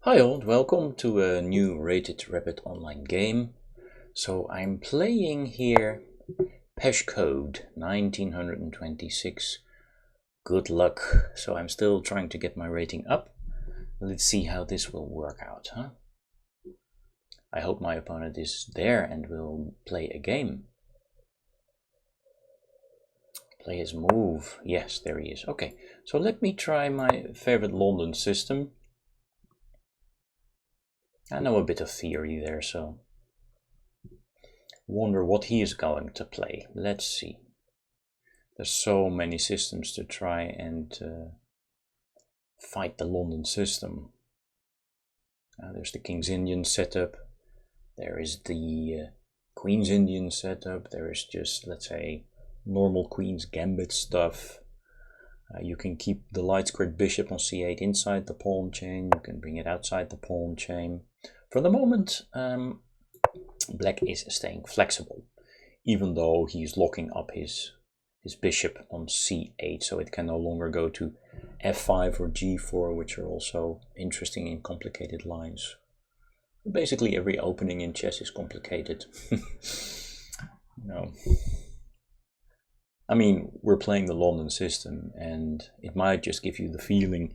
Hi all, and welcome to a new Rated Rabbit online game. So I'm playing here Pesh Code 1926. Good luck. So I'm still trying to get my rating up. Let's see how this will work out, huh? I hope my opponent is there and will play a game. Play his move. Yes, there he is. Okay, so let me try my favorite London system. I know a bit of theory there, so wonder what he is going to play. Let's see. There's so many systems to try and fight the London system. There's the King's Indian setup. There is the Queen's Indian setup. There is just, let's say, normal Queen's Gambit stuff. You can keep the light squared bishop on c8 inside the pawn chain. You can bring it outside the pawn chain. For the moment, Black is staying flexible, even though he's locking up his bishop on c8, so it can no longer go to f5 or g4, which are also interesting and complicated lines. Basically, every opening in chess is complicated. No. I mean, we're playing the London system, and it might just give you the feeling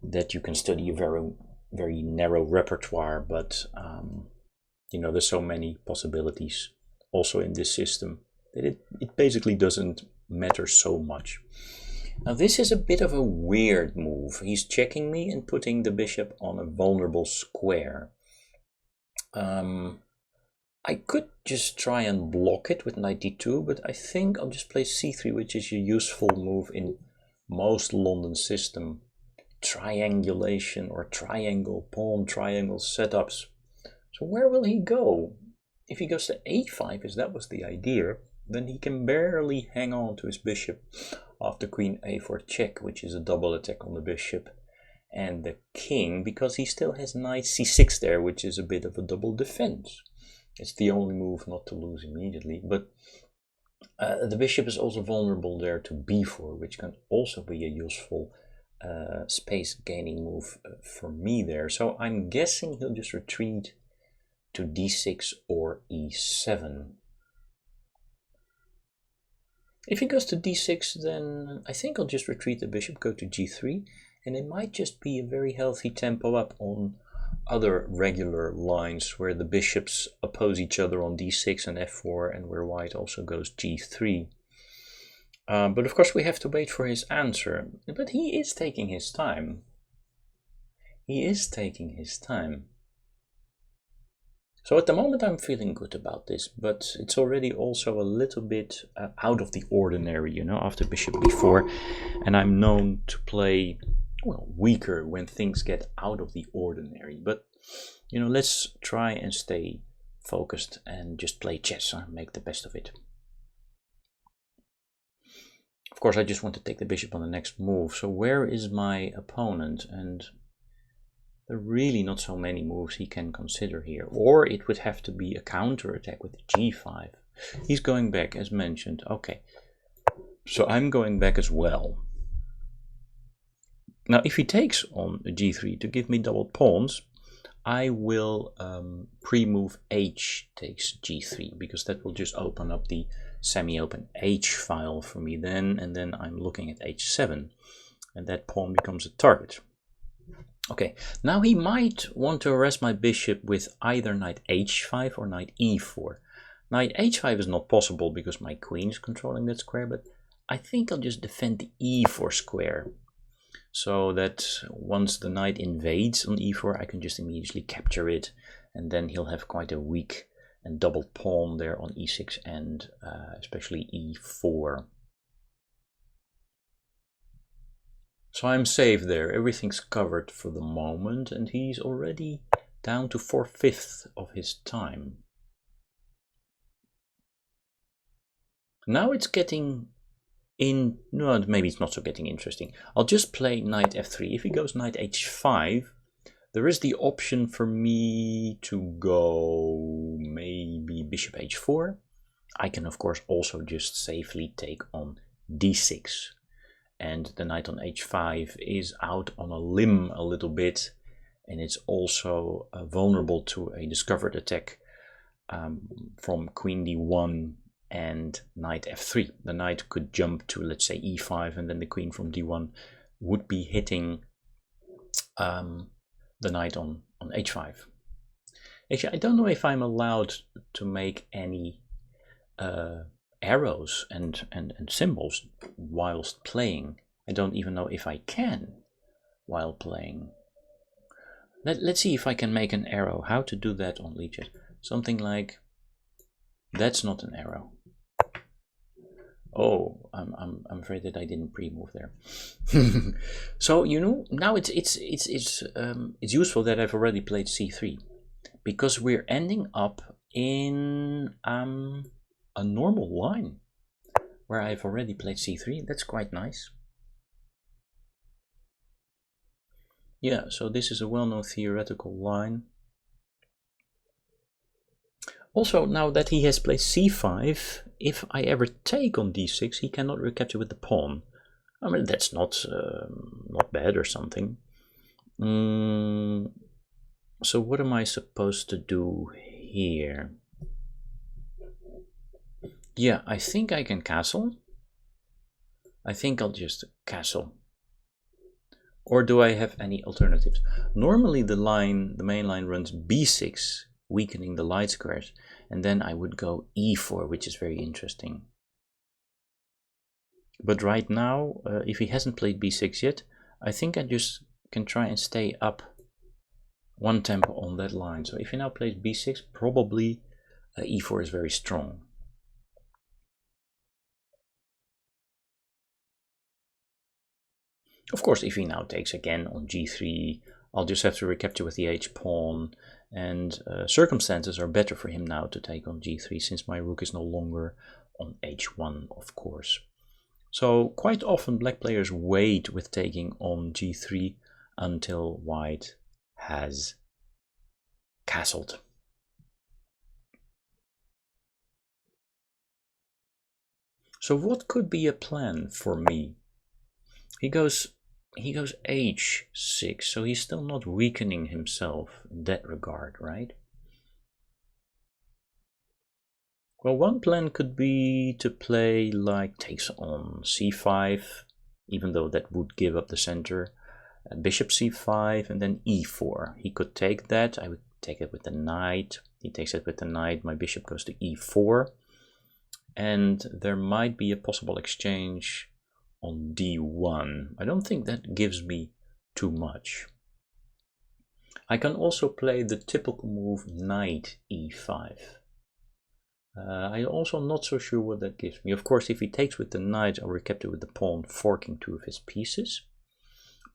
that you can study a very, very narrow repertoire, but you know, there's so many possibilities also in this system that it basically doesn't matter so much. Now this is a bit of a weird move. He's checking me and putting the bishop on a vulnerable square. I could just try and block it with knight d2, but I think I'll just play c3, which is a useful move in most London system triangulation or triangle pawn triangle setups. So where will he go? If he goes to a5, as that was the idea, then he can barely hang on to his bishop after queen a4 check, which is a double attack on the bishop and the king, because he still has knight c6 there, which is a bit of a double defense. It's the only move not to lose immediately, but the bishop is also vulnerable there to b4, which can also be a useful space gaining move for me there. So I'm guessing he'll just retreat to d6 or e7. If he goes to d6, then I think I'll just retreat the bishop, go to g3, and it might just be a very healthy tempo up on other regular lines where the bishops oppose each other on d6 and f4, and where white also goes g3. But of course we have to wait for his answer. But he is taking his time. He is taking his time. So at the moment I'm feeling good about this, but it's already also a little bit out of the ordinary, you know, after bishop b4. And I'm known to play, well, weaker when things get out of the ordinary. But, you know, let's try and stay focused and just play chess and make the best of it. Of course, I just want to take the bishop on the next move. So where is my opponent? And there are really not so many moves he can consider here. Or it would have to be a counter-attack with g5. He's going back, as mentioned. Okay, so I'm going back as well. Now, if he takes on g3 to give me double pawns, I will pre-move h takes g3, because that will just open up the semi-open h file for me then, and then I'm looking at h7, and that pawn becomes a target. Okay, now he might want to arrest my bishop with either knight h5 or knight e4. Knight h5 is not possible because my queen is controlling that square, but I think I'll just defend the e4 square, so that once the knight invades on e4, I can just immediately capture it, and then he'll have quite a weak and double pawn there on e6 and especially e4. So I'm safe there, everything's covered for the moment, and he's already down to 4/5 of his time. Now it's getting no, maybe it's not so getting interesting. I'll just play knight f3. If he goes knight h5, there is the option for me to go maybe bishop h4. I can of course also just safely take on d6. And the knight on h5 is out on a limb a little bit, and it's also vulnerable to a discovered attack from queen d1 and knight f3. The knight could jump to, let's say, e5, and then the queen from d1 would be hitting the knight on h5. Actually, I don't know if I'm allowed to make any arrows and symbols whilst playing. I don't even know if I can while playing. Let's see if I can make an arrow. How to do that on Legion. Something like, that's not an arrow. Oh, I'm afraid that I didn't pre-move there. So now it's useful that I've already played c3, because we're ending up in a normal line where I've already played c3. That's quite nice. Yeah, so this is a well-known theoretical line. Also, now that he has played c5, if I ever take on d6, he cannot recapture with the pawn. I mean, that's not bad or something. So what am I supposed to do here? Yeah, I think I can castle. I think I'll just castle. Or do I have any alternatives? Normally the main line runs b6, weakening the light squares, and then I would go e4, which is very interesting. But right now, if he hasn't played b6 yet, I think I just can try and stay up one tempo on that line. So if he now plays b6, probably e4 is very strong. Of course, if he now takes again on g3, I'll just have to recapture with the h-pawn, and circumstances are better for him now to take on g3, since my rook is no longer on h1, of course. So quite often black players wait with taking on g3 until white has castled. So what could be a plan for me? He goes h6, so he's still not weakening himself in that regard, right? Well, one plan could be to play like takes on c5, even though that would give up the center. Bishop c5 and then e4. He could take that. I would take it with the knight. He takes it with the knight. My bishop goes to e4. And there might be a possible exchange on d1. I don't think that gives me too much. I can also play the typical move knight e5. I'm also not so sure what that gives me. Of course, if he takes with the knight, I'll recapture with the pawn, forking two of his pieces.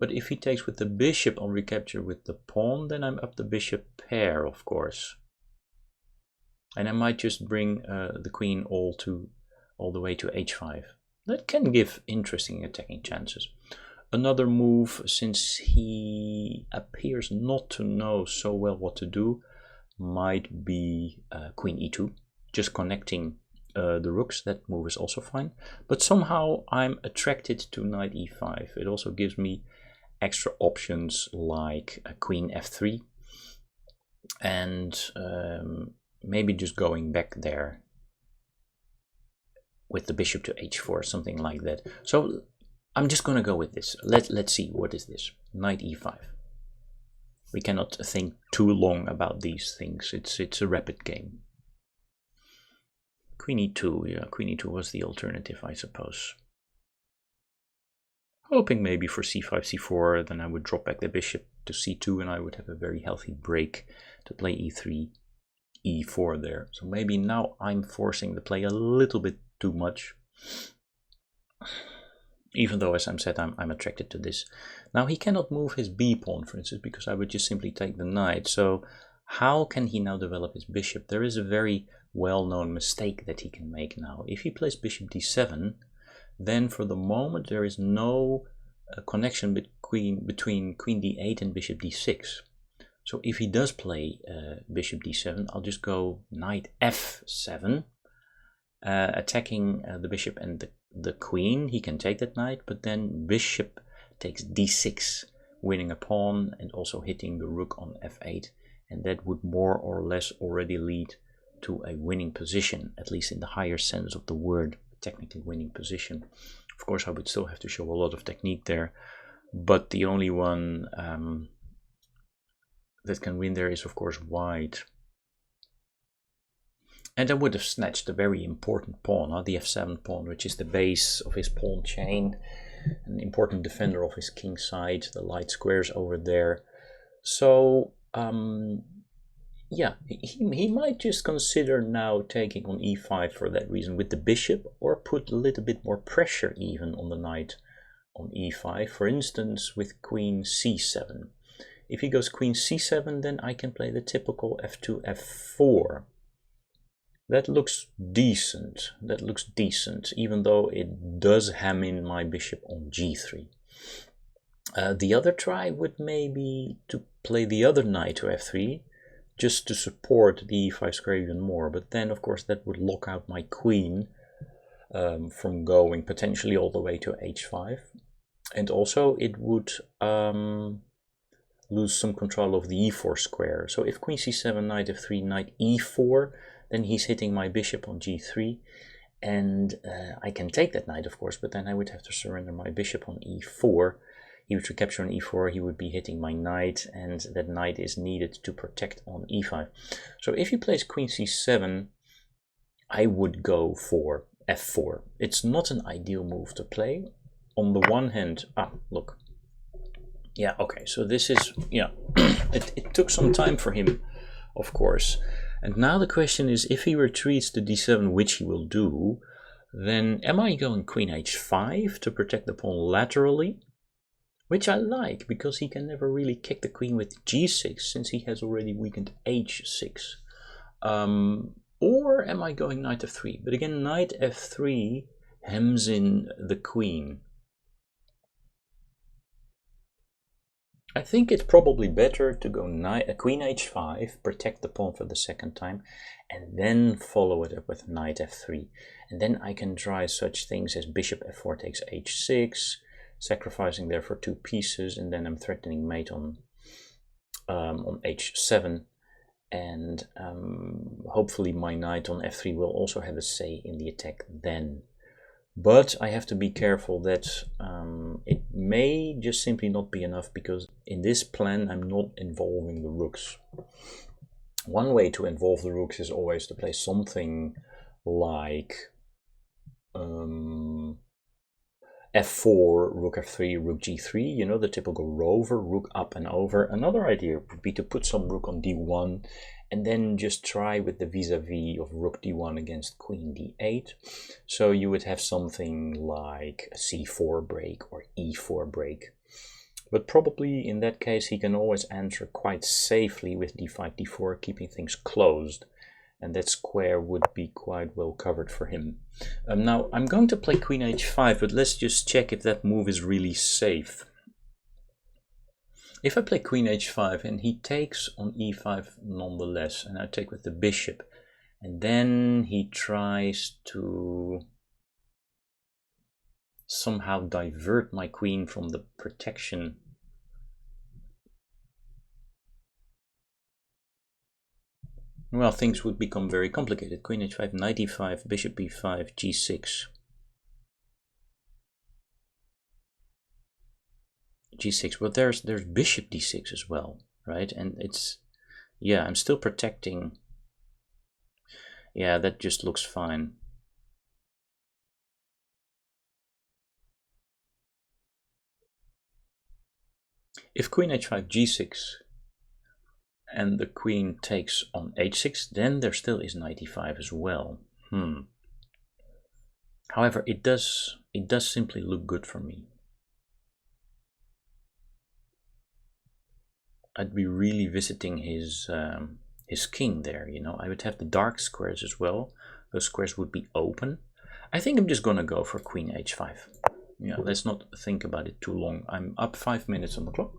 But if he takes with the bishop, I'll recapture with the pawn, then I'm up the bishop pair, of course. And I might just bring the queen all the way to h5. That can give interesting attacking chances. Another move, since he appears not to know so well what to do, might be queen e2. Just connecting the rooks. That move is also fine. But somehow I'm attracted to knight e5. It also gives me extra options like queen f3. And maybe just going back there with the bishop to h4, something like that. So I'm just going to go with this. Let's see, what is this? Knight e5. We cannot think too long about these things. It's a rapid game. Queen e2, yeah, queen e2 was the alternative, I suppose. Hoping maybe for c5, c4, then I would drop back the bishop to c2 and I would have a very healthy break to play e3, e4 there. So maybe now I'm forcing the play a little bit too much. Even though, as I said, I'm attracted to this. Now he cannot move his b pawn, for instance, because I would just simply take the knight. So how can he now develop his bishop? There is a very well-known mistake that he can make now. If he plays bishop d7, then for the moment there is no connection between queen d8 and bishop d6. So if he does play bishop d7, I'll just go knight f7, attacking the bishop and the queen. He can take that knight, but then bishop takes d6, winning a pawn and also hitting the rook on f8, and that would more or less already lead to a winning position, at least in the higher sense of the word, technically winning position. Of course, I would still have to show a lot of technique there, but the only one that can win there is of course white. And I would have snatched a very important pawn, the f7 pawn, which is the base of his pawn chain, an important defender of his king side, the light squares over there. So yeah, he might just consider now taking on e5 for that reason with the bishop, or put a little bit more pressure even on the knight on e5, for instance with queen c7. If he goes queen c7, then I can play the typical f2, f4. That looks decent. That looks decent, even though it does ham in my bishop on g3. The other try would maybe to play the other knight to f3, just to support the e5 square even more. But then, of course, that would lock out my queen from going potentially all the way to h5. And also, it would lose some control of the e4 square. So if queen c7, knight f3, knight e4, then he's hitting my bishop on g3, and I can take that knight, of course, but then I would have to surrender my bishop on e4. He would recapture on e4, he would be hitting my knight, and that knight is needed to protect on e5. So if he plays queen c7, I would go for f4. It's not an ideal move to play. On the one hand, look. Yeah, okay, so this is, yeah, it took some time for him, of course. And now the question is, if he retreats to d7, which he will do, then am I going queen h5 to protect the pawn laterally? Which I like, because he can never really kick the queen with g6, since he has already weakened h6. Or am I going knight f3? But again, knight f3 hems in the queen. I think it's probably better to go queen h5, protect the pawn for the second time, and then follow it up with knight f3. And then I can try such things as bishop f4 takes h6, sacrificing there for 2 pieces, and then I'm threatening mate on h7. And hopefully my knight on f3 will also have a say in the attack then. But I have to be careful that it may just simply not be enough, because in this plan I'm not involving the rooks. One way to involve the rooks is always to play something like f4, rook f3, rook g3, you know, the typical rover, rook up and over. Another idea would be to put some rook on d1, and then just try with the vis-a-vis of rook d1 against queen d8. So you would have something like a c4 break or e4 break. But probably in that case he can always answer quite safely with d5, d4, keeping things closed. And that square would be quite well covered for him. Now I'm going to play queen h5, but let's just check if that move is really safe. If I play queen h5 and he takes on e5 nonetheless, and I take with the bishop, and then he tries to somehow divert my queen from the protection, well, things would become very complicated. Queen h5, knight e5, bishop b5, g6. g6, but there's bishop d6 as well, right? And it's, yeah, I'm still protecting. Yeah, that just looks fine. If queen h5, g6, and the queen takes on h6, then there still is knight e5 as well. However, it does simply look good for me. I'd be really visiting his king there, you know. I would have the dark squares as well. Those squares would be open. I think I'm just gonna go for queen h5. Yeah, let's not think about it too long. I'm up 5 minutes on the clock.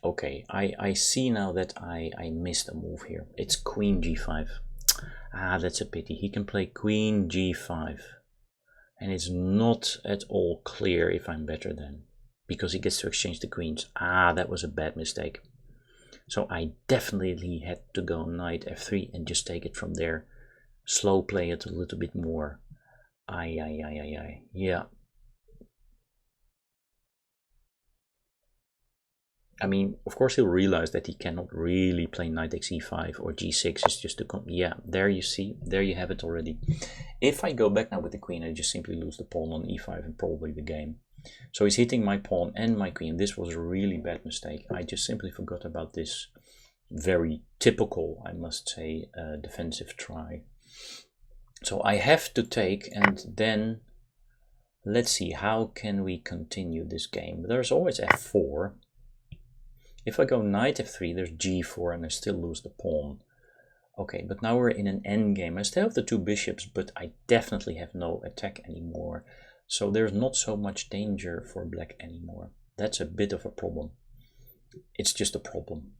Okay, I see now that I missed a move here. It's queen g5. Ah, that's a pity. He can play queen g5. And it's not at all clear if I'm better than, because he gets to exchange the queens. Ah, that was a bad mistake. So I definitely had to go knight f3 and just take it from there. Slow play it a little bit more. Yeah. I mean, of course he'll realize that he cannot really play knight takes e5 or g6 is just to come. Yeah, there you see, there you have it already. If I go back now with the queen, I just simply lose the pawn on e5 and probably the game. So he's hitting my pawn and my queen. This was a really bad mistake. I just simply forgot about this very typical, I must say, defensive try. So I have to take, and then let's see, how can we continue this game? There's always f4. If I go knight f3, there's g4 and I still lose the pawn. Okay, but now we're in an endgame. I still have the two bishops, but I definitely have no attack anymore. So there's not so much danger for black anymore. That's a bit of a problem. It's just a problem.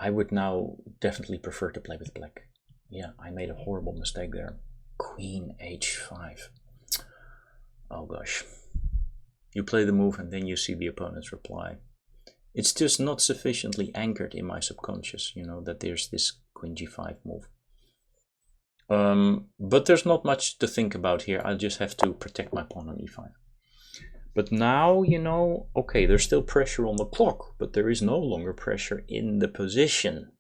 I would now definitely prefer to play with black. Yeah, I made a horrible mistake there. Queen h5. Oh gosh. You play the move and then you see the opponent's reply. It's just not sufficiently anchored in my subconscious, you know, that there's this queen g5 move. But there's not much to think about here. I just have to protect my pawn on e5. But now, you know, okay, there's still pressure on the clock, but there is no longer pressure in the position.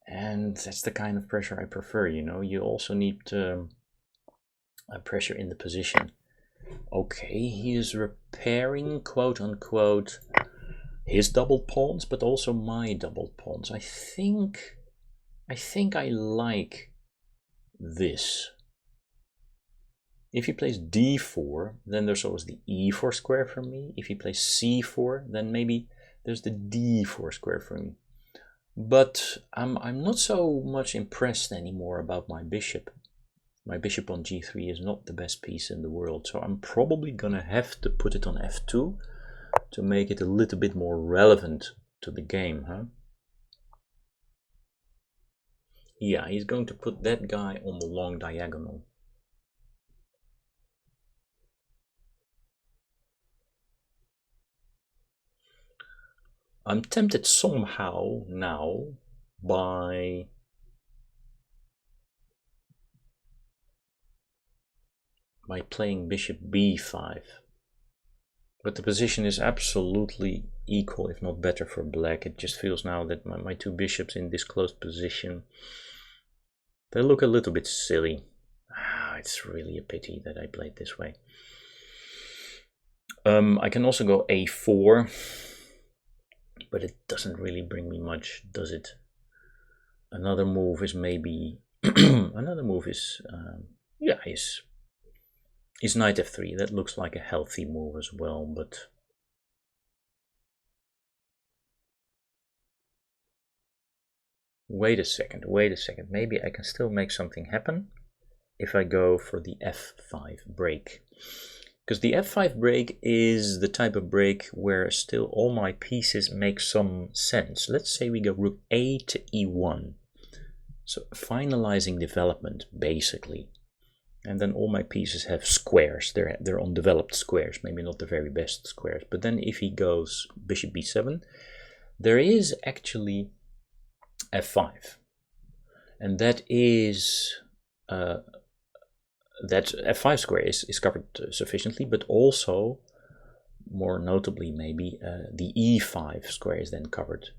And that's the kind of pressure I prefer, you know. You also need pressure in the position. Okay, he is repairing, quote unquote, his double pawns, but also my double pawns. I think I like this. If he plays d4, then there's always the e4 square for me. If he plays c4, then maybe there's the d4 square for me. But I'm not so much impressed anymore about my bishop. My bishop on g3 is not the best piece in the world, so I'm probably gonna have to put it on f2 to make it a little bit more relevant to the game, huh? Yeah, he's going to put that guy on the long diagonal. I'm tempted somehow now by playing bishop b5. But the position is absolutely equal, if not better, for black. It just feels now that my two bishops in this closed position, they look a little bit silly. It's really a pity that I played this way. I can also go a4, but it doesn't really bring me much, does it? Another move is maybe another move is is knight f3. That looks like a healthy move as well, but wait a second. Maybe I can still make something happen if I go for the f5 break. Because the f5 break is the type of break where still all my pieces make some sense. Let's say we go rook a to e1. So finalizing development, basically. And then all my pieces have squares. They're on developed squares, maybe not the very best squares. But then if he goes bishop b7, there is actually f5. And that is that f5 square is covered sufficiently, but also, more notably maybe, the e5 square is then covered.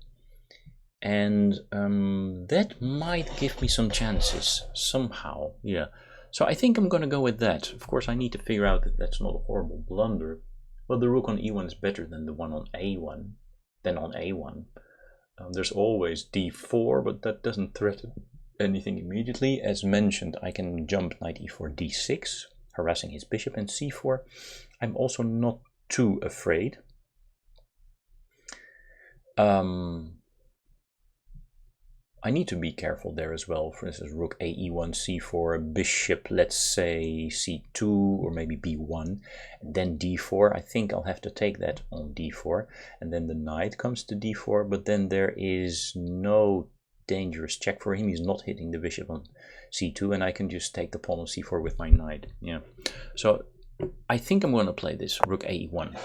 And that might give me some chances somehow, yeah. So I think I'm going to go with that. Of course, I need to figure out that that's not a horrible blunder. Well, the rook on e1 is better than the one on a1, there's always d4, but that doesn't threaten anything immediately. As mentioned, I can jump knight e4, d6, harassing his bishop, and c4. I'm also not too afraid. I need to be careful there as well. For instance, rook a e1, c4, bishop, let's say c2 or maybe b1, and then d4. I think I'll have to take that on d4, and then the knight comes to d4, but then there is no dangerous check for him. He's not hitting the bishop on c2, and I can just take the pawn on c4 with my knight. Yeah, so I think I'm going to play this rook a1.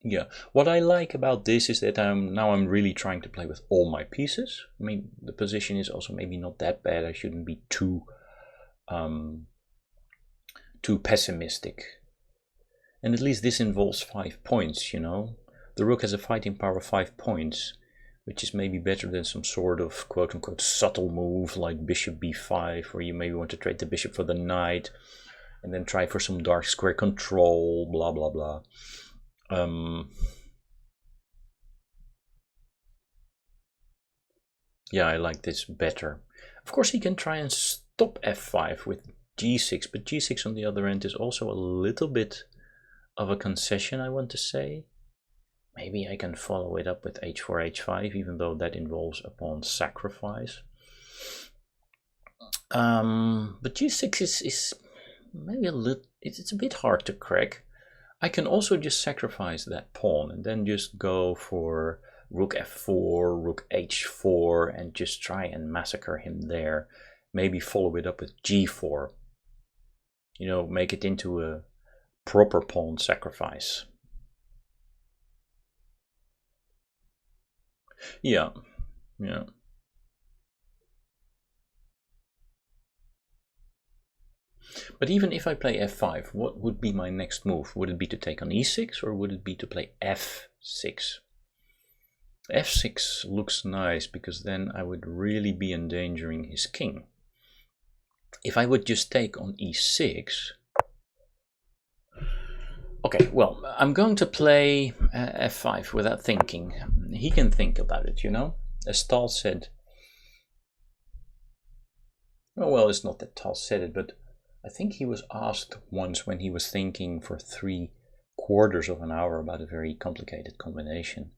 Yeah, what I like about this is that I'm really trying to play with all my pieces. I mean, the position is also maybe not that bad. I shouldn't be too pessimistic. And at least this involves 5 points, you know. The rook has a fighting power of 5 points, which is maybe better than some sort of quote-unquote subtle move like bishop b5, where you maybe want to trade the bishop for the knight and then try for some dark square control, blah blah blah. Yeah, I like this better. Of course, he can try and stop f5 with g6, but g6 on the other end is also a little bit of a concession, I want to say. Maybe I can follow it up with h4, h5, even though that involves a pawn sacrifice. But g6 is maybe a little, it's a bit hard to crack. I can also just sacrifice that pawn and then just go for rook f4, rook h4, and just try and massacre him there. Maybe follow it up with g4. You know, make it into a proper pawn sacrifice. Yeah, yeah. But even if I play f5, what would be my next move? Would it be to take on e6, or would it be to play f6? f6 looks nice, because then I would really be endangering his king. If I would just take on e6... Okay, well, I'm going to play f5 without thinking. He can think about it, you know? As Tal said... Oh, well, it's not that Tal said it, but I think he was asked once when he was thinking for 3/4 of an hour about a very complicated combination,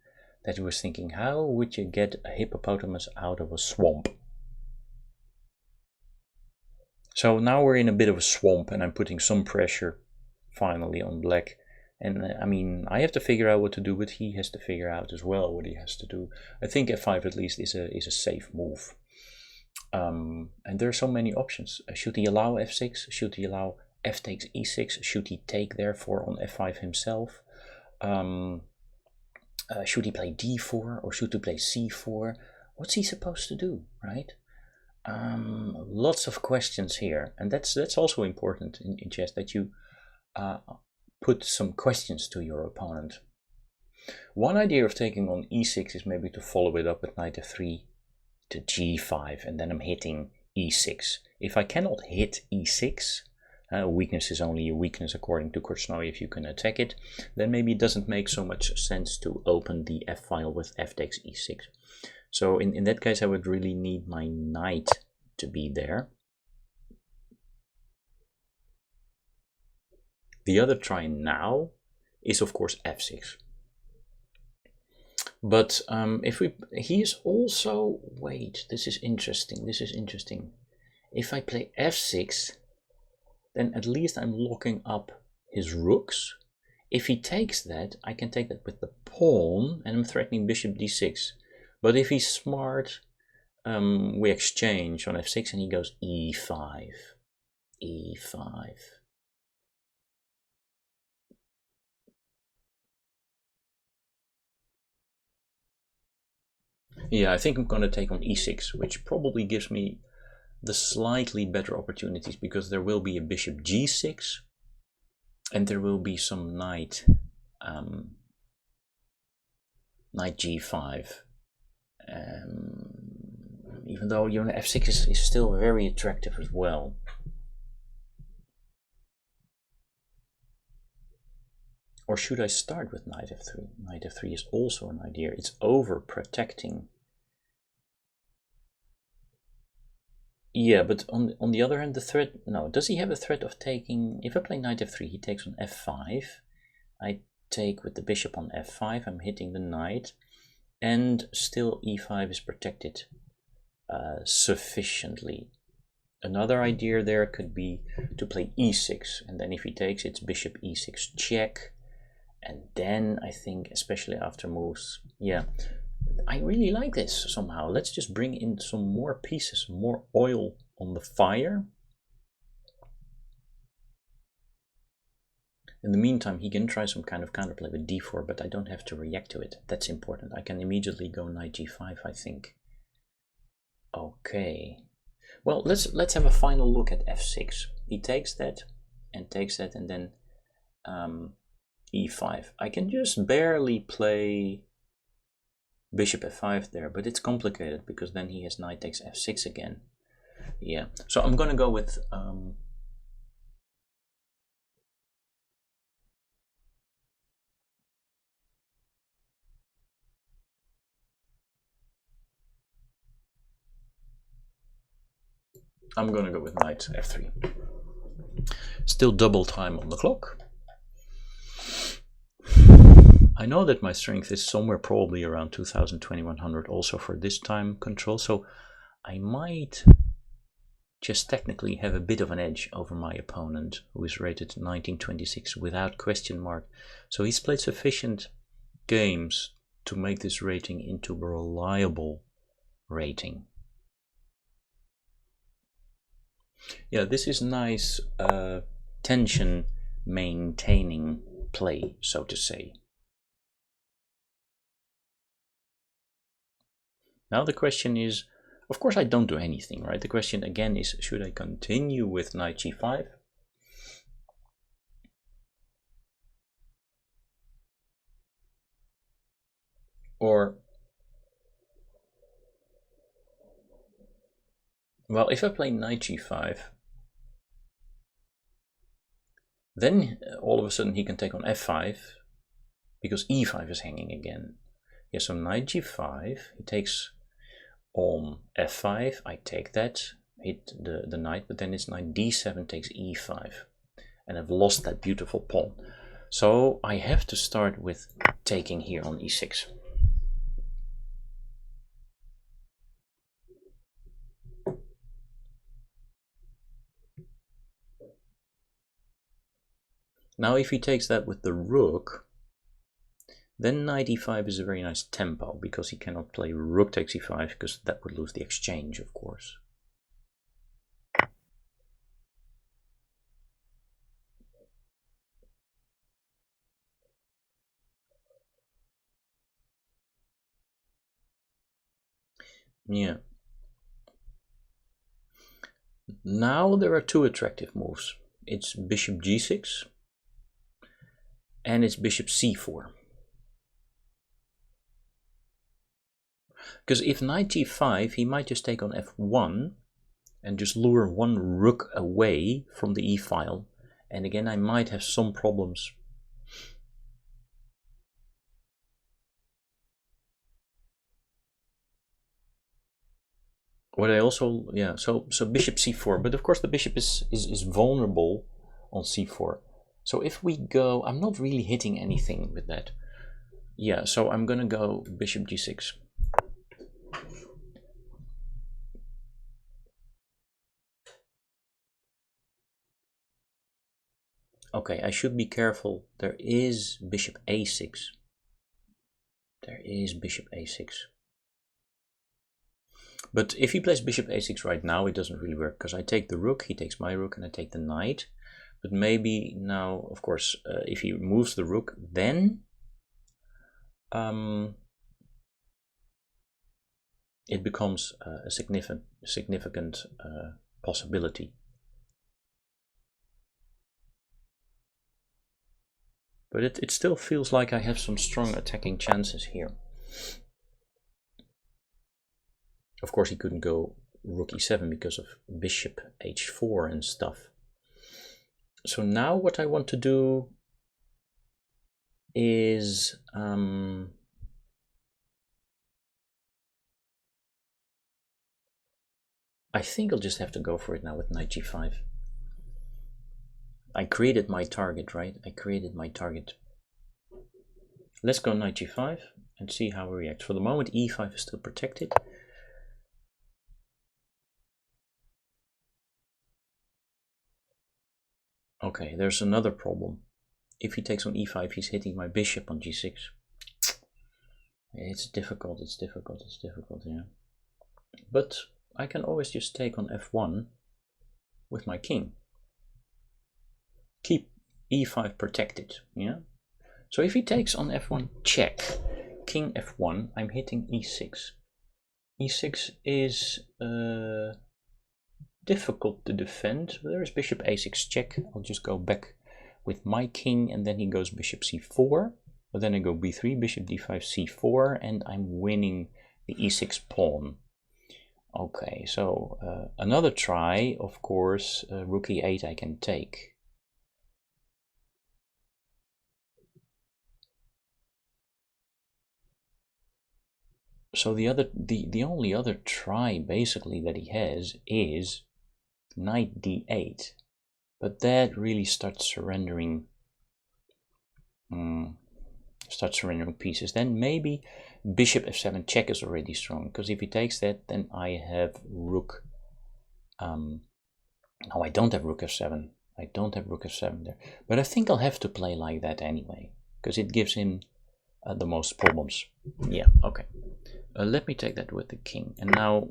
that he was thinking, how would you get a hippopotamus out of a swamp? So now we're in a bit of a swamp, and I'm putting some pressure finally on black. And I mean, I have to figure out what to do, but he has to figure out as well what he has to do. I think f5 at least is a safe move. And there are so many options. Should he allow f6? Should he allow f takes e6? Should he take therefore on f5 himself? Should he play d4 or should he play c4? What's he supposed to do, right? Lots of questions here, and that's also important in chess, that you put some questions to your opponent. One idea of taking on e6 is maybe to follow it up with knight f3 to g5, and then I'm hitting e6. If I cannot hit e6, a weakness is only a weakness according to Kortsnoy if you can attack it, then maybe it doesn't make so much sense to open the f file with f takes e6. So in that case I would really need my knight to be there. The other try now is of course f6. But he is also, wait, this is interesting. If I play f6, then at least I'm locking up his rooks. If he takes that, I can take that with the pawn, and I'm threatening bishop d6. But if he's smart, we exchange on f6, and he goes e5, e5. Yeah, I think I'm going to take on e6, which probably gives me the slightly better opportunities, because there will be a bishop g6 and there will be some knight g5, even though f6 is still very attractive as well. Or should I start with knight f3? Knight f3 is also an idea. It's overprotecting. Yeah, but on the other hand, the threat... No, does he have a threat of taking... If I play knight f3, he takes on f5. I take with the bishop on f5. I'm hitting the knight. And still e5 is protected sufficiently. Another idea there could be to play e6. And then if he takes, it's bishop e6 check. And then I think, especially after moves, yeah, I really like this somehow. Let's just bring in some more pieces, more oil on the fire. In the meantime, he can try some kind of counterplay with d4, but I don't have to react to it. That's important. I can immediately go knight g5, I think. Okay. Well, let's have a final look at f6. He takes that, and then e5. I can just barely play bishop f5 there, but it's complicated because then he has knight takes f6 again. Yeah, so I'm gonna go with knight f3. Still double time on the clock. I know that my strength is somewhere probably around 2000-2100 also for this time control, so I might just technically have a bit of an edge over my opponent, who is rated 1926 without question mark. So he's played sufficient games to make this rating into a reliable rating. Yeah, this is nice tension maintaining play, so to say. Now the question is, of course I don't do anything, right? The question again is, should I continue with knight g5? Or, well, if I play knight g5, then all of a sudden he can take on f5, because e5 is hanging again. Yeah, so knight g5, he takes on f5, I take that, hit the knight, but then it's knight d7 takes e5, and I've lost that beautiful pawn. So I have to start with taking here on e6. Now if he takes that with the rook, then knight e5 is a very nice tempo, because he cannot play rook takes e5, because that would lose the exchange, of course. Yeah. Now there are two attractive moves. It's bishop g6 and it's bishop c4. Because if knight g5, he might just take on f1 and just lure one rook away from the e-file. And again, I might have some problems. What I also, yeah, so bishop c4, but of course the bishop is vulnerable on c4. So if we go, I'm not really hitting anything with that. Yeah, so I'm gonna go bishop g6. Okay, I should be careful. There is bishop a6. There is bishop a6. But if he plays bishop a6 right now, it doesn't really work, because I take the rook, he takes my rook, and I take the knight. But maybe now, of course, if he moves the rook, then it becomes a significant possibility. But it still feels like I have some strong attacking chances here. Of course, he couldn't go rook e7 because of bishop h4 and stuff. So now what I want to do is I think I'll just have to go for it now with knight g5. I created my target, right? I created my target. Let's go knight g5 and see how he reacts. For the moment, e5 is still protected. Okay, there's another problem. if he takes on e5, he's hitting my bishop on g6. It's difficult, yeah. But I can always just take on f1 with my king. Keep e5 protected, yeah? So if he takes on f1 check, king f1, I'm hitting e6. e6 is difficult to defend. There's bishop a6 check. I'll just go back with my king, and then he goes bishop c4. But then I go b3, bishop d5, c4, and I'm winning the e6 pawn. Okay, so another try, of course, rook e8 I can take. So the only other try basically that he has is knight d8, but that really starts surrendering pieces. Then maybe bishop f7 check is already strong, because if he takes that, then I have rook. No, I don't have rook f7. I don't have rook f7 there, but I think I'll have to play like that anyway, because it gives him the most problems. Yeah, okay. Let me take that with the king, and now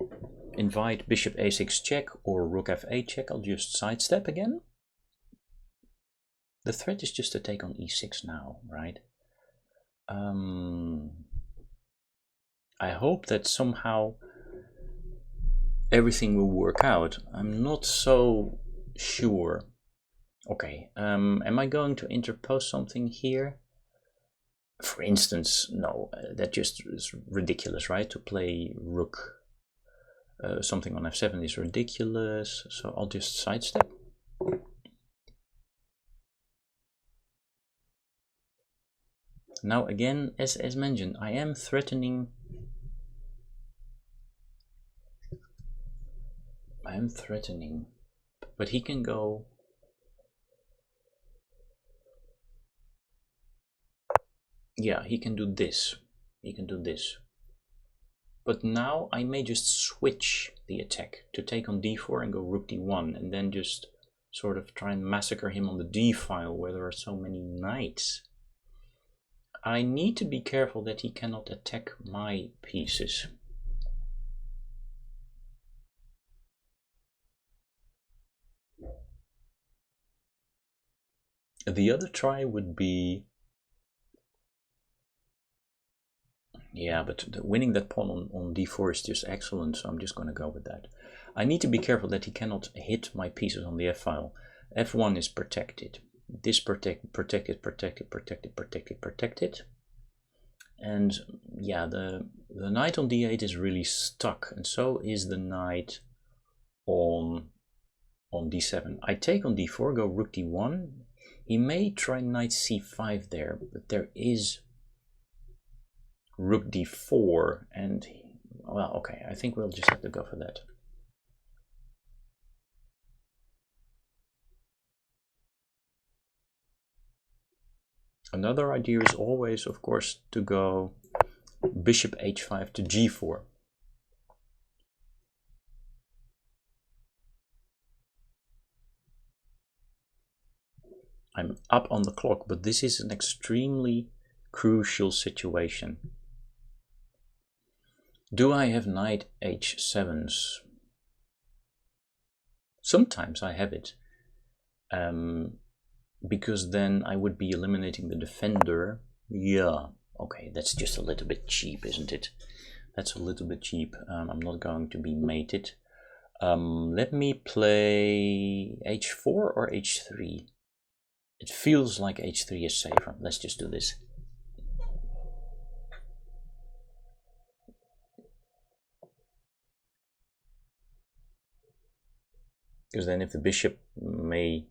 invite bishop a6 check or rook f8 check. I'll just sidestep again. The threat is just to take on e6 now, right? I hope that somehow everything will work out. I'm not so sure. Okay, am I going to interpose something here? For instance, no, that just is ridiculous, right? To play rook, something on f7 is ridiculous, so I'll just sidestep. Now again, as mentioned, I am threatening. But he can go. Yeah, he can do this. But now I may just switch the attack to take on d4 and go rook d1, and then just sort of try and massacre him on the d file where there are so many knights. I need to be careful that he cannot attack my pieces. The other try would be, yeah, but winning that pawn on d4 is just excellent, so I'm just going to go with that. I need to be careful that he cannot hit my pieces on the f-file. f1 is protected. This protected. And yeah, the knight on d8 is really stuck, and so is the knight on d7. I take on d4, go rook d1. He may try knight c5 there, but there is rook d4, and well, okay, I think we'll just have to go for that. Another idea is always, of course, to go bishop h5 to g4. I'm up on the clock, but this is an extremely crucial situation. Do I have knight h7s? Sometimes I have it, because then I would be eliminating the defender. Yeah, okay, that's just a little bit cheap, isn't it? That's a little bit cheap. I'm not going to be mated. Let me play h4 or h3. It feels like h3 is safer. Let's just do this. Because then if the bishop may...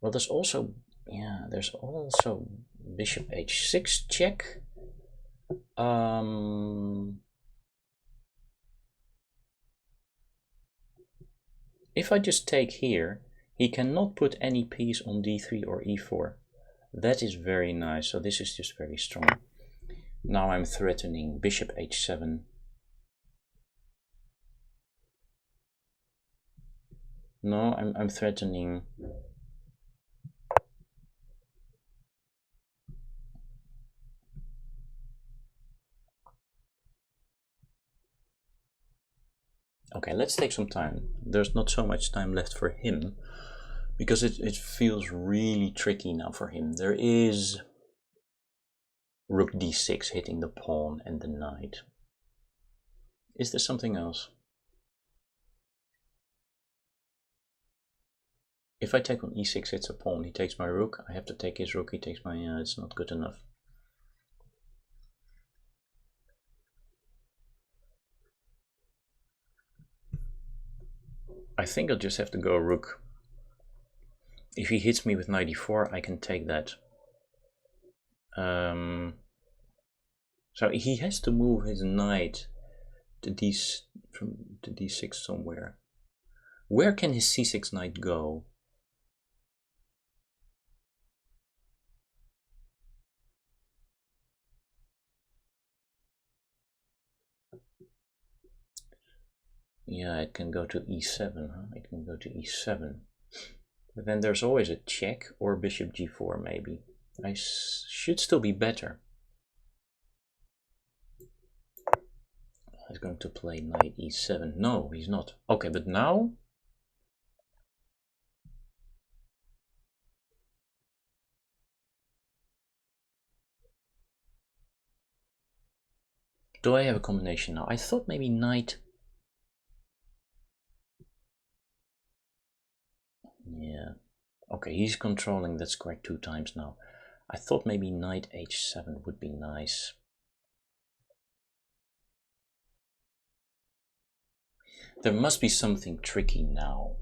Well, there's also... Yeah, there's also bishop h6 check. If I just take here, he cannot put any piece on d3 or e4. That is very nice, so this is just very strong. Now I'm threatening bishop h7. No, I'm threatening Okay, let's take some time. There's not so much time left for him, because it feels really tricky now for him. There is rook d6 hitting the pawn and the knight. Is there something else? If I take on e6, it's a pawn. He takes my rook. I have to take his rook. He takes my... it's not good enough. I think I'll just have to go rook. If he hits me with knight e4, I can take that. So he has to move his knight to d6 somewhere. Where can his c6 knight go? Yeah, it can go to e7, huh? It can go to e7. But then there's always a check, or bishop g4 maybe. I should still be better. He's going to play knight e7. No, he's not. Okay, but now... do I have a combination now? I thought maybe knight... yeah. Okay, he's controlling that square 2 times now. I thought maybe knight h7 would be nice. There must be something tricky now.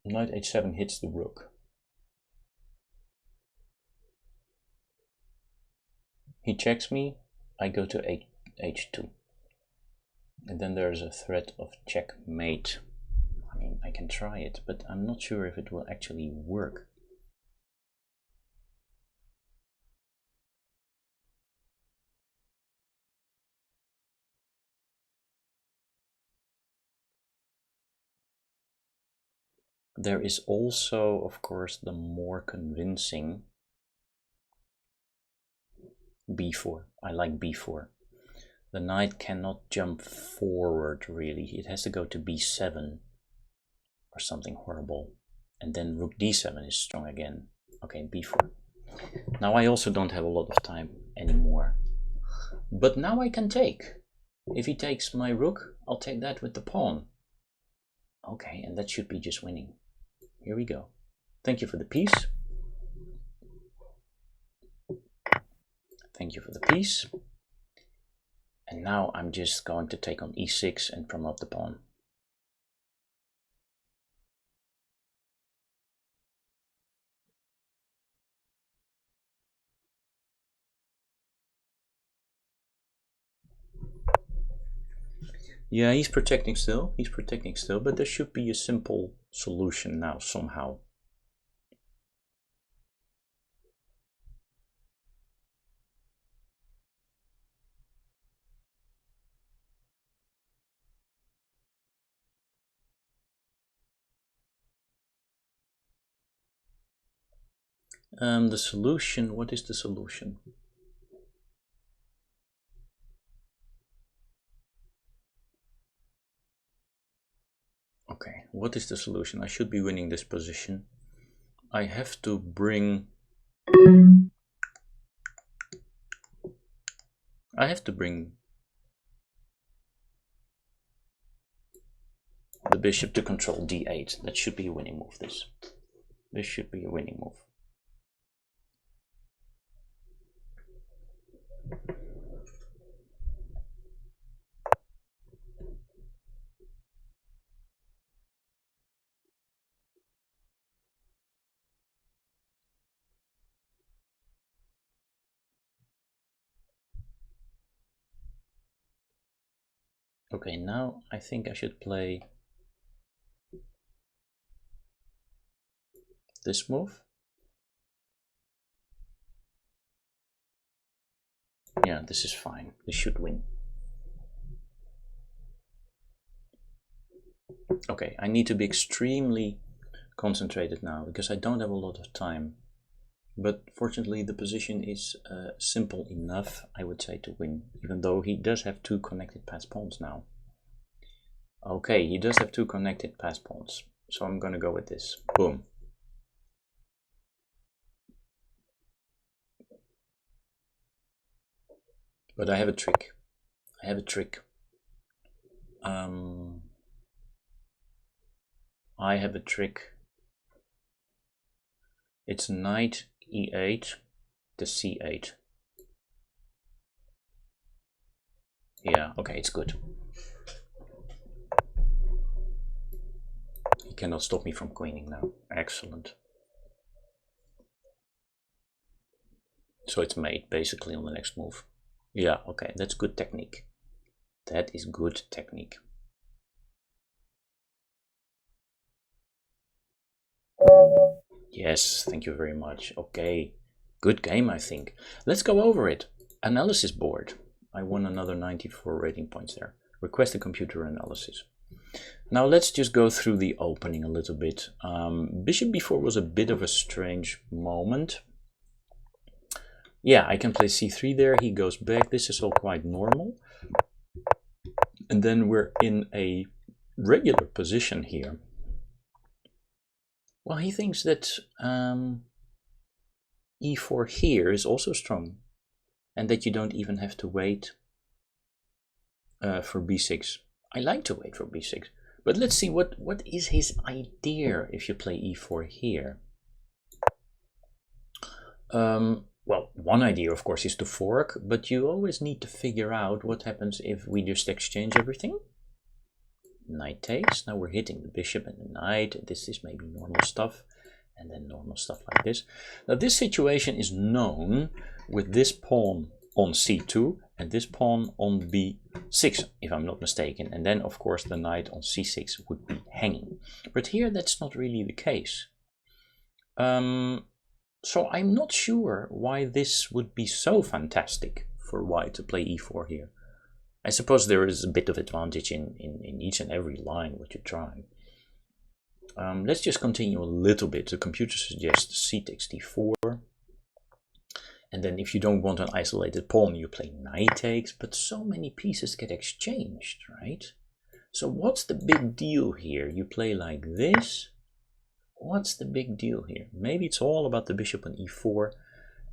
Knight h7 hits the rook. He checks me, I go to h2. And then there's a threat of checkmate. I mean, I can try it, but I'm not sure if it will actually work. There is also, of course, the more convincing b4. I like b4. The knight cannot jump forward, really. It has to go to b7 or something horrible. And then rook d7 is strong again. Okay, b4. Now I also don't have a lot of time anymore. But now I can take. If he takes my rook, I'll take that with the pawn. Okay, and that should be just winning. Here we go. Thank you for the piece. Thank you for the piece. And now I'm just going to take on e6 and promote the pawn. Yeah, he's protecting still, but there should be a simple solution now somehow. The solution, what is the solution? Okay, what is the solution? I should be winning this position. I have to bring... the bishop to control d8. That should be a winning move, this. This should be a winning move. Okay, now I think I should play this move. Yeah, this is fine. This should win. Okay, I need to be extremely concentrated now because I don't have a lot of time. But fortunately the position is simple enough, I would say, to win, even though he does have 2 connected pass pawns now. Okay, he does have 2 connected pass pawns, so I'm gonna go with this. Boom. But I have a trick. I have a trick. I have a trick. It's knight e8 to c8. Yeah, okay, it's good. He cannot stop me from queening now. Excellent. So it's mate, basically, on the next move. Yeah, okay, that's good technique. That is good technique. Yes, thank you very much. Okay, good game, I think. Let's go over it. Analysis board. I won another 94 rating points there. Request a computer analysis. Now let's just go through the opening a little bit. Bishop b4 was a bit of a strange moment. Yeah, I can play c3 there. He goes back. This is all quite normal. And then we're in a regular position here. Well, he thinks that e4 here is also strong, and that you don't even have to wait for b6. I like to wait for b6, but let's see what is his idea if you play e4 here. Well, one idea, of course, is to fork, but you always need to figure out what happens if we just exchange everything. Knight takes. Now we're hitting the bishop and the knight. This is maybe normal stuff, and then normal stuff like this. Now this situation is known with this pawn on c2 and this pawn on b6, if I'm not mistaken. And then, of course, the knight on c6 would be hanging. But here that's not really the case. So I'm not sure why this would be so fantastic for white to play e4 here. I suppose there is a bit of advantage in each and every line what you try. Let's just continue a little bit. The computer suggests c takes d4. And then if you don't want an isolated pawn, you play knight takes. But so many pieces get exchanged, right? So what's the big deal here? You play like this. What's the big deal here? Maybe it's all about the bishop on e4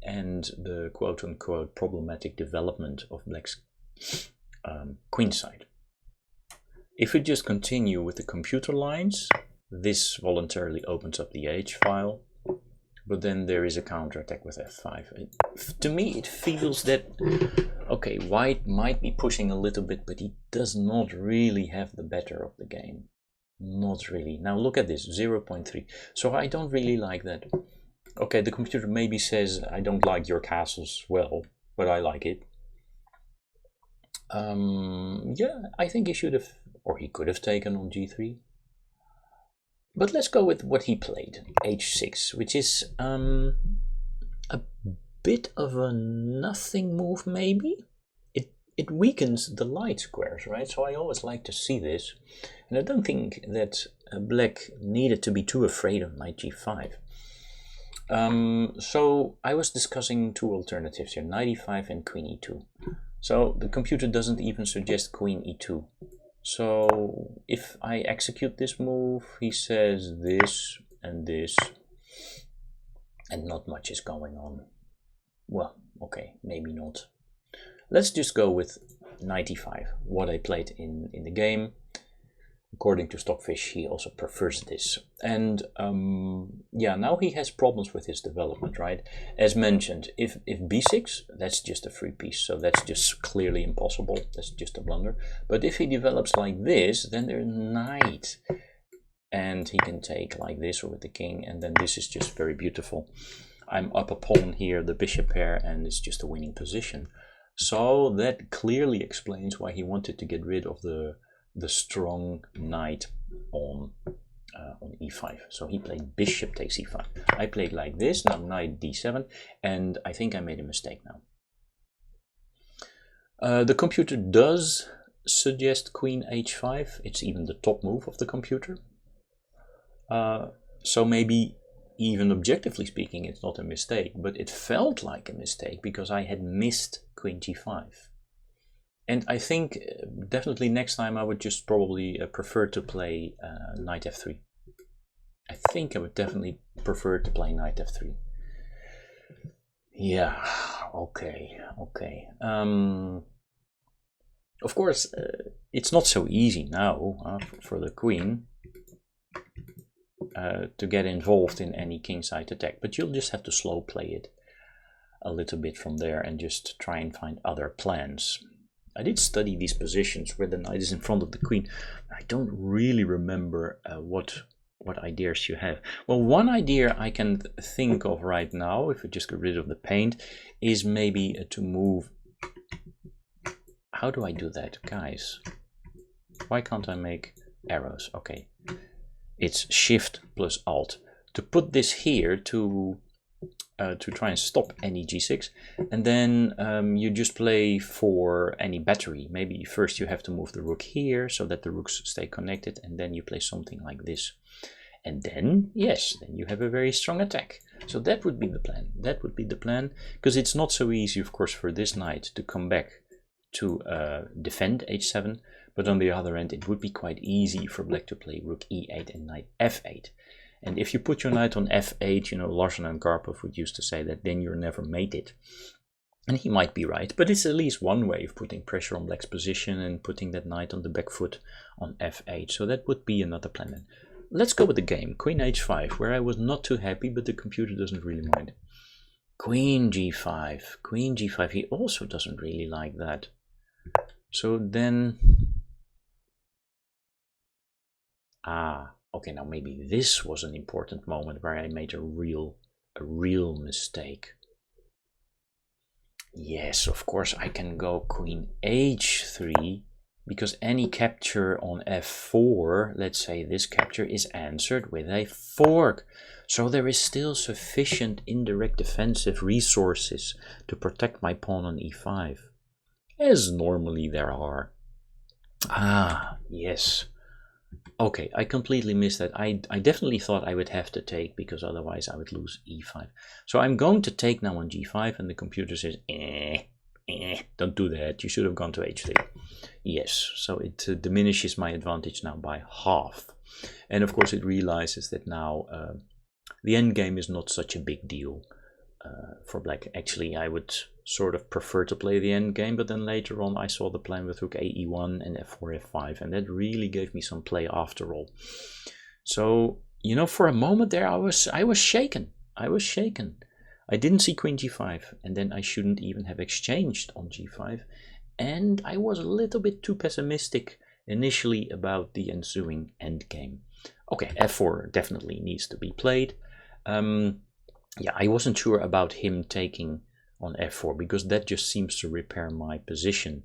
and the quote-unquote problematic development of black's queen side. If we just continue with the computer lines, this voluntarily opens up the H file, but then there is a counterattack with f5. To me, it feels that, okay, white might be pushing a little bit, but he does not really have the better of the game. Not really. Now look at this, 0.3. So I don't really like that. Okay, the computer maybe says, I don't like your castles well, but I like it. Yeah, I think he should have, or he could have taken on g3. But let's go with what he played, h6, which is a bit of a nothing move maybe. It weakens the light squares, right? So I always like to see this. And I don't think that black needed to be too afraid of knight g5. So I was discussing 2 alternatives here, knight e5 and queen e2. So the computer doesn't even suggest queen e2. So if I execute this move, he says this, and not much is going on. Well, okay, maybe not. Let's just go with knight e5, what I played in the game. According to Stockfish, he also prefers this. And yeah, now he has problems with his development, right? As mentioned, if b6, that's just a free piece, so that's just clearly impossible. That's just a blunder. But if he develops like this, then there's knight. And he can take like this or with the king, and then this is just very beautiful. I'm up a pawn here, the bishop pair, and it's just a winning position. So that clearly explains why he wanted to get rid of the strong knight on e5. So he played bishop takes e5. I played like this, now knight d7, and I think I made a mistake now. The computer does suggest queen h5. It's even the top move of the computer. So maybe even objectively speaking, it's not a mistake, but it felt like a mistake because I had missed queen g5. And I think definitely next time I would just probably prefer to play knight f3. I think I would definitely prefer to play knight f3. Yeah, okay. Of course, it's not so easy now for the queen to get involved in any kingside attack, but you'll just have to slow play it a little bit from there and just try and find other plans. I did study these positions where the knight is in front of the queen. I don't really remember what ideas you have. Well, one idea I can think of right now, if we just get rid of the paint, is maybe to move. How do I do that, guys? Why can't I make arrows? Okay, it's Shift plus Alt to put this here to try and stop any g6, and then you just play for any battery. Maybe first you have to move the rook here so that the rooks stay connected, and then you play something like this. And then, yes, then you have a very strong attack. So that would be the plan. That would be the plan, because it's not so easy, of course, for this knight to come back to defend h7, but on the other end, it would be quite easy for black to play rook e8 and knight f8. And if you put your knight on f8, you know, Larsen and Karpov would used to say that then you're never mated. And he might be right, but it's at least one way of putting pressure on black's position and putting that knight on the back foot on f8. So that would be another plan. Let's go with the game. Queen h5, where I was not too happy, but the computer doesn't really mind. Queen g5. Queen g5, he also doesn't really like that. So then... okay, now maybe this was an important moment where I made a real mistake. Yes, of course I can go queen h3, because any capture on f4, let's say this capture, is answered with a fork. So there is still sufficient indirect defensive resources to protect my pawn on e5, as normally there are. Yes. Okay, I completely missed that. I definitely thought I would have to take, because otherwise I would lose e5. So I'm going to take now on g5, and the computer says, don't do that. You should have gone to h3. Yes, so it diminishes my advantage now by half. And of course it realizes that now the endgame is not such a big deal for black. Actually, I would sort of prefer to play the endgame, but then later on I saw the plan with rook a e1 and f4 f5, and that really gave me some play after all. So, you know, for a moment there I was shaken. I didn't see queen g5, and then I shouldn't even have exchanged on g5, and I was a little bit too pessimistic initially about the ensuing endgame. Okay, f4 definitely needs to be played. Yeah, I wasn't sure about him taking on f4, because that just seems to repair my position.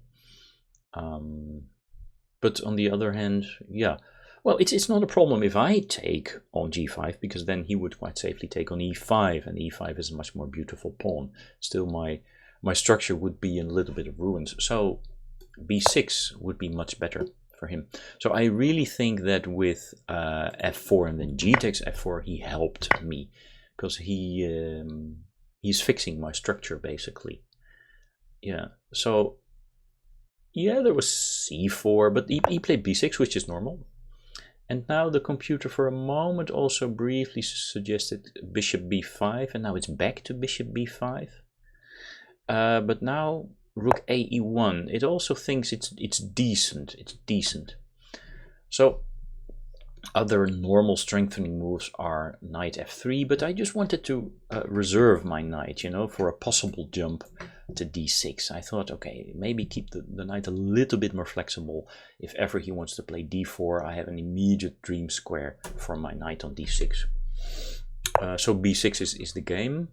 But on the other hand, yeah, well, it's not a problem if I take on g5, because then he would quite safely take on e5, and e5 is a much more beautiful pawn. Still, my structure would be in a little bit of ruins, so b6 would be much better for him. So I really think that with f4 and then g takes f4, he helped me, because he's fixing my structure basically. Yeah, so yeah, there was c4, but he played b6, which is normal. And now the computer for a moment also briefly suggested bishop b5, and now it's back to bishop b5. But now rook a e1, it also thinks it's decent. It's decent. So other normal strengthening moves are knight f3, but I just wanted to reserve my knight, you know, for a possible jump to d6. I thought, okay, maybe keep the knight a little bit more flexible. If ever he wants to play d4, I have an immediate dream square for my knight on d6. So b6 is the game,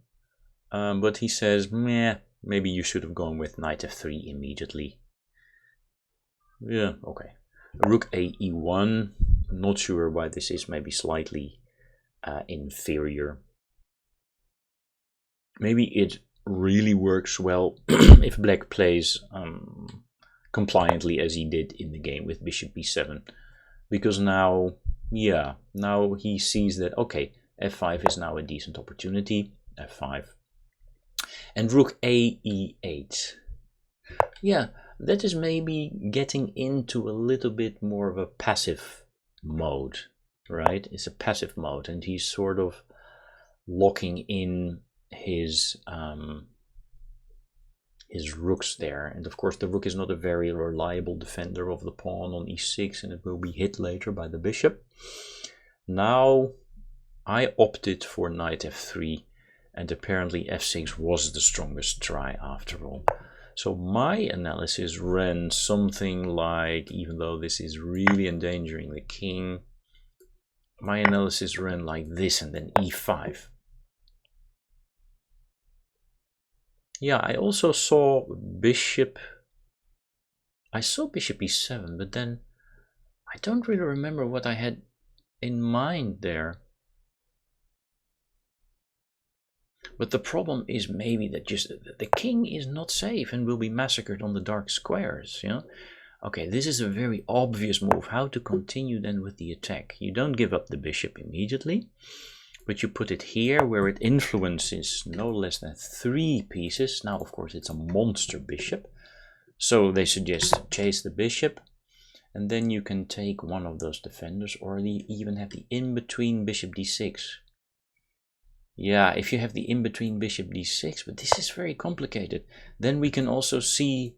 but he says, meh, maybe you should have gone with knight f3 immediately. Yeah, okay. Rook a e1. I'm not sure why this is, maybe slightly inferior. Maybe it really works well if black plays compliantly as he did in the game with bishop b7. Because now, yeah, now he sees that, okay, f5 is now a decent opportunity, f5. And rook a e8. Yeah, that is maybe getting into a little bit more of a passive mode, right? It's a passive mode, and he's sort of locking in his rooks there. And of course the rook is not a very reliable defender of the pawn on e6, and it will be hit later by the bishop. Now I opted for knight f3, and apparently f6 was the strongest try after all. So my analysis ran something like, even though this is really endangering the king, my analysis ran like this, and then e5. Yeah, I also saw bishop. I saw bishop e7, but then I don't really remember what I had in mind there. But the problem is maybe that just the king is not safe and will be massacred on the dark squares, you know? Okay, this is a very obvious move. How to continue then with the attack? You don't give up the bishop immediately, but you put it here where it influences no less than 3 pieces. Now, of course, it's a monster bishop. So they suggest chase the bishop, and then you can take one of those defenders, or even have the in-between bishop d6. Yeah, if you have the in-between bishop d6, but this is very complicated. Then we can also see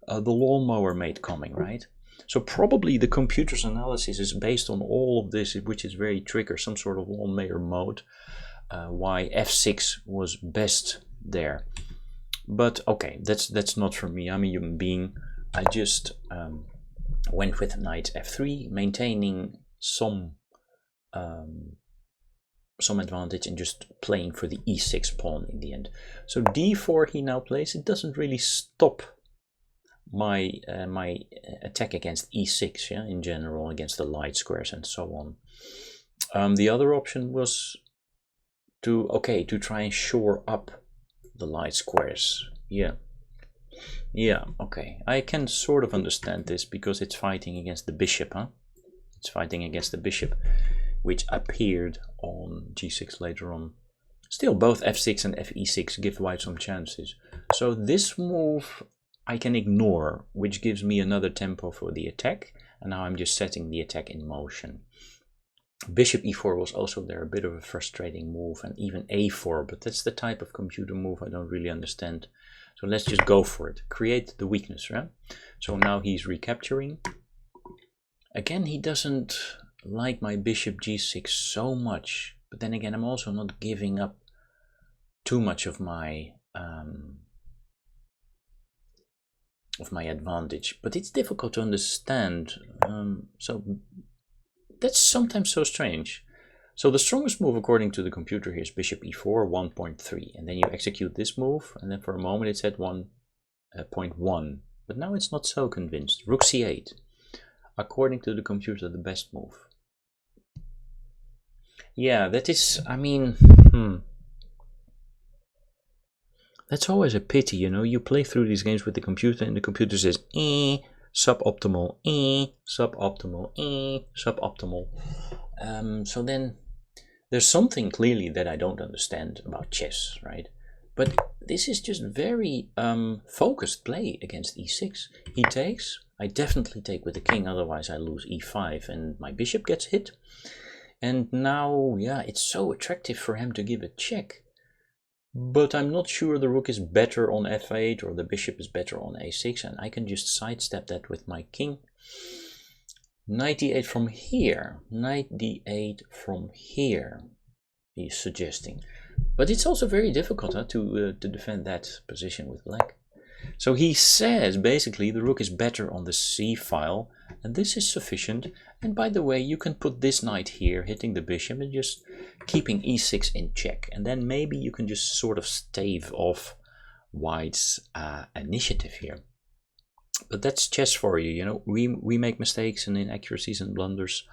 the lawnmower mate coming, right? So probably the computer's analysis is based on all of this, which is very trigger, some sort of lawnmower mode, why f6 was best there. But okay, that's not for me. I'm a human being. I just went with knight f3, maintaining some advantage and just playing for the e6 pawn in the end. So d4 he now plays. It doesn't really stop my my attack against e6, yeah, in general, against the light squares and so on. The other option was to try and shore up the light squares. Yeah, okay, I can sort of understand this because it's fighting against the bishop, huh? It's fighting against the bishop, which appeared on g6 later on. Still, both f6 and fe6 give white some chances. So this move I can ignore, which gives me another tempo for the attack, and now I'm just setting the attack in motion. Bishop e4 was also there, a bit of a frustrating move, and even a4, but that's the type of computer move I don't really understand. So let's just go for it. Create the weakness, right? So now he's recapturing. Again, he doesn't like my bishop g6 so much, but then again, I'm also not giving up too much of my advantage, but it's difficult to understand. So that's sometimes so strange. So the strongest move according to the computer here is bishop e4, 1.3, and then you execute this move, and then for a moment it's at 1.1, but now it's not so convinced. Rook c8, according to the computer, the best move. Yeah, that is, I mean, that's always a pity, you know. You play through these games with the computer, and the computer says, suboptimal, suboptimal, suboptimal. So then there's something clearly that I don't understand about chess, right? But this is just very focused play against e6. He takes, I definitely take with the king, otherwise I lose e5 and my bishop gets hit. And now, yeah, it's so attractive for him to give a check. But I'm not sure the rook is better on f8 or the bishop is better on a6, and I can just sidestep that with my king. Knight d8 from here, knight d8 from here, he's suggesting. But it's also very difficult to defend that position with black. So he says basically the rook is better on the c file, and this is sufficient. And by the way, you can put this knight here, hitting the bishop and just keeping e6 in check. And then maybe you can just sort of stave off white's initiative here. But that's chess for you, you know. We make mistakes and inaccuracies and blunders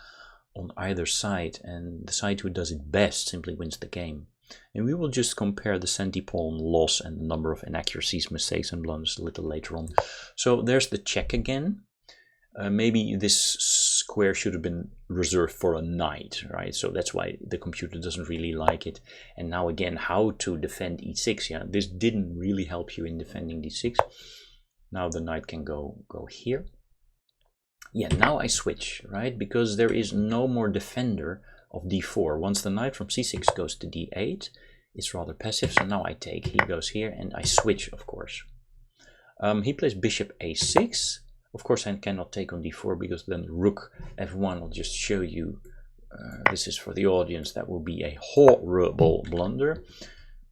on either side, and the side who does it best simply wins the game. And we will just compare the centi-pawn loss and the number of inaccuracies, mistakes and blunders a little later on. So there's the check again. Maybe this square should have been reserved for a knight, right? So that's why the computer doesn't really like it. And now again, how to defend e6, yeah? This didn't really help you in defending d6. Now the knight can go here. Yeah, now I switch, right? Because there is no more defender of d4. Once the knight from c6 goes to d8, it's rather passive. So now I take, he goes here, and I switch, of course. He plays bishop a6. Of course, I cannot take on d4 because then rook f1 will just show you. This is for the audience. That will be a horrible blunder.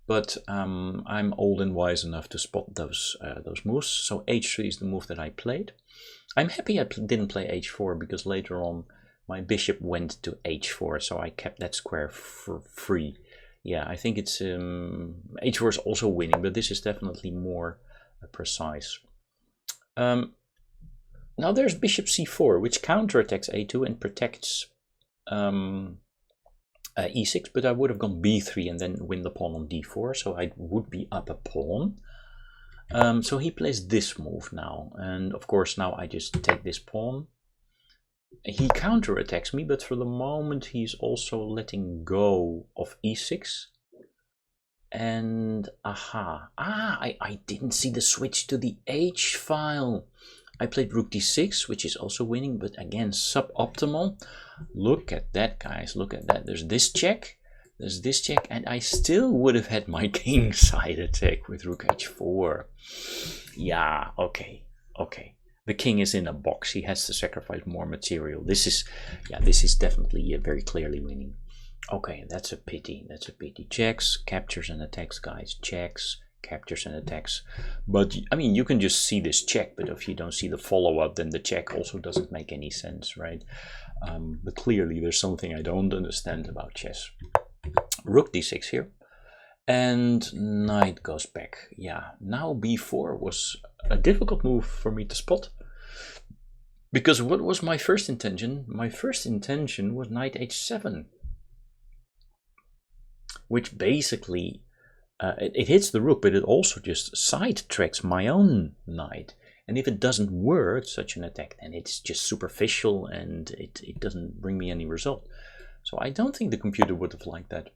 But I'm old and wise enough to spot those moves. So h3 is the move that I played. I'm happy I didn't play h4 because later on my bishop went to h4, so I kept that square free. Yeah, I think it's h4 is also winning, but this is definitely more precise. Now there's bishop c4, which counterattacks a2 and protects e6, but I would have gone b3 and then win the pawn on d4, so I would be up a pawn. So he plays this move now, and of course now I just take this pawn. He counterattacks me, but for the moment he's also letting go of e6. And I didn't see the switch to the h file. I played rook d6, which is also winning, but again suboptimal. Look at that, guys, look at that. There's this check, and I still would have had my king side attack with rook h4. Yeah, okay. The king is in a box. He has to sacrifice more material. This is definitely very clearly winning. Okay, that's a pity. Checks, captures and attacks, guys. Checks, captures and attacks. But I mean, you can just see this check, but if you don't see the follow-up, then the check also doesn't make any sense, right? But clearly there's something I don't understand about chess. Rook d6 here, and knight goes back. Yeah, now b4 was a difficult move for me to spot, because what was my first intention? My first intention was knight h7, which basically it hits the rook, but it also just sidetracks my own knight. And if it doesn't work, such an attack, then it's just superficial and it doesn't bring me any result. So I don't think the computer would have liked that.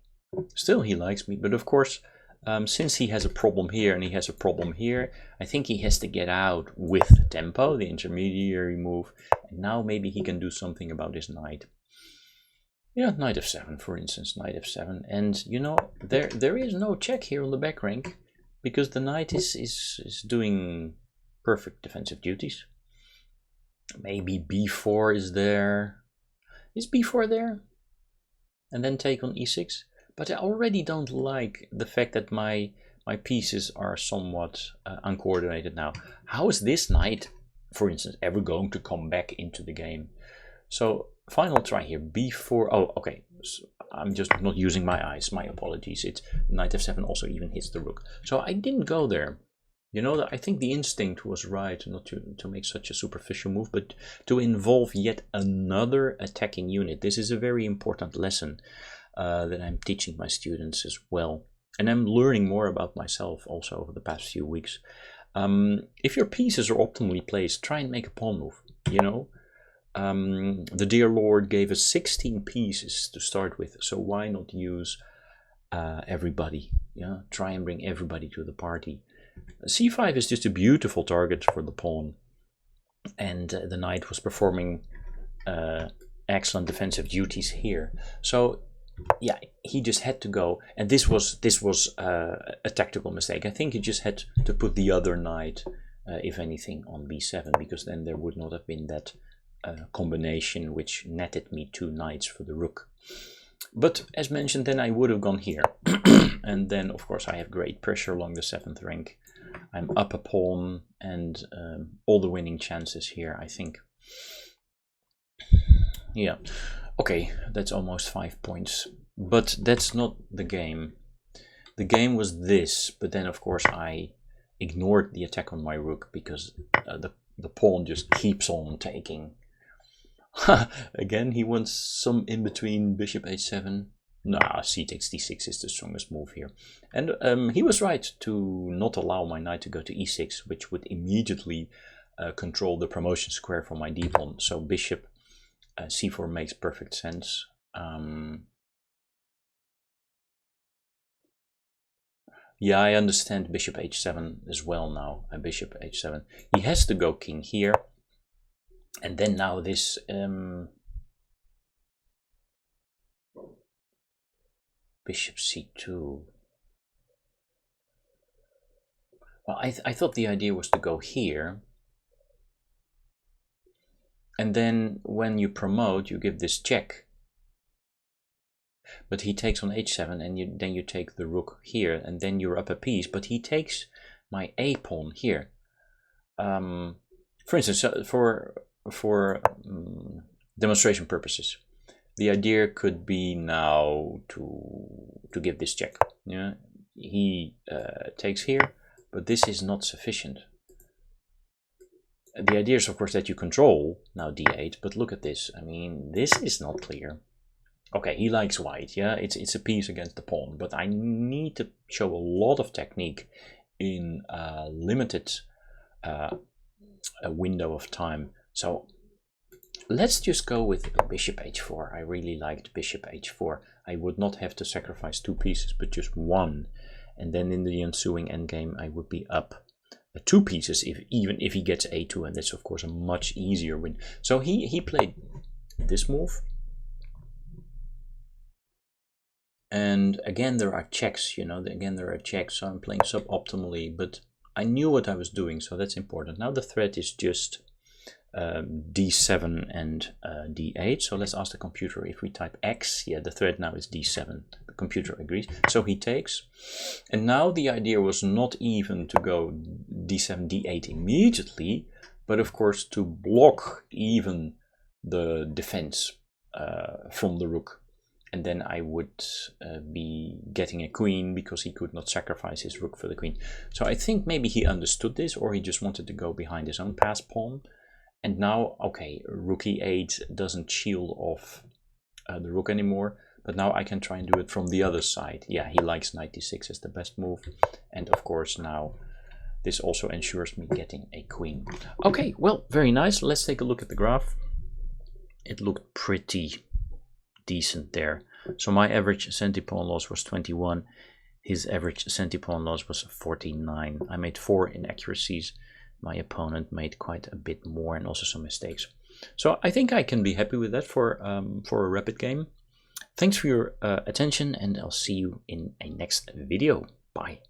Still, he likes me, but of course, since he has a problem here and he has a problem here, I think he has to get out with tempo, the intermediary move, and now maybe he can do something about his knight. Yeah, knight f7, for instance, knight f7, and you know, there is no check here on the back rank, because the knight is doing perfect defensive duties. Maybe b4 is there. Is b4 there? And then take on e6. But I already don't like the fact that my pieces are somewhat uncoordinated now. How is this knight, for instance, ever going to come back into the game? So final try here, b4. Oh, okay. So I'm just not using my eyes. My apologies. It's knight f7 also even hits the rook. So I didn't go there. You know, I think the instinct was right not to make such a superficial move, but to involve yet another attacking unit. This is a very important lesson that I'm teaching my students as well. And I'm learning more about myself also over the past few weeks. If your pieces are optimally placed, try and make a pawn move, you know. The dear Lord gave us 16 pieces to start with, so why not use everybody? Yeah, try and bring everybody to the party. c5 is just a beautiful target for the pawn, and the knight was performing excellent defensive duties here. So yeah, he just had to go, and this was a tactical mistake. I think he just had to put the other knight, if anything, on b7, because then there would not have been that combination which netted me 2 knights for the rook. But as mentioned, then I would have gone here. And then of course I have great pressure along the 7th rank. I'm up a pawn, and all the winning chances here, I think. Yeah, okay, that's almost 5 points, but that's not the game. The game was this, but then of course I ignored the attack on my rook, because the pawn just keeps on taking. Again, he wants some in between bishop h7. Nah, c takes d6 is the strongest move here. And he was right to not allow my knight to go to e6, which would immediately control the promotion square for my d-pawn. So bishop c4 makes perfect sense. Yeah, I understand bishop h7 as well now. Bishop h7. He has to go king here. And then now this... bishop c2. Well, I thought the idea was to go here. And then when you promote, you give this check. But he takes on h7, and then you take the rook here, and then you're up a piece. But he takes my a pawn here. For instance, for demonstration purposes, the idea could be now to give this check. Yeah, he takes here, but this is not sufficient. The idea is, of course, that you control now d8, but look at this. I mean, this is not clear. Okay, he likes white, yeah, it's a piece against the pawn, but I need to show a lot of technique in a limited a window of time. So let's just go with bishop h4. I really liked bishop h4. I would not have to sacrifice 2 pieces, but just 1. And then in the ensuing endgame, I would be up 2 pieces, even if he gets a2, and that's of course a much easier win. So he played this move. And again, there are checks, you know, again, there are checks, so I'm playing suboptimally, but I knew what I was doing, so that's important. Now the threat is just d7 and d8, so let's ask the computer if we type x. Yeah, the threat now is d7, the computer agrees, so he takes. And now the idea was not even to go d7, d8 immediately, but of course to block even the defense from the rook. And then I would be getting a queen because he could not sacrifice his rook for the queen. So I think maybe he understood this, or he just wanted to go behind his own pass pawn. And now, okay, rook e8 doesn't shield off the rook anymore. But now I can try and do it from the other side. Yeah, he likes knight d6 as the best move. And of course now this also ensures me getting a queen. Okay, well, very nice. Let's take a look at the graph. It looked pretty decent there. So my average centipawn loss was 21. His average centipawn loss was 49. I made 4 inaccuracies. My opponent made quite a bit more and also some mistakes. So I think I can be happy with that for a rapid game. Thanks for your attention, and I'll see you in a next video. Bye.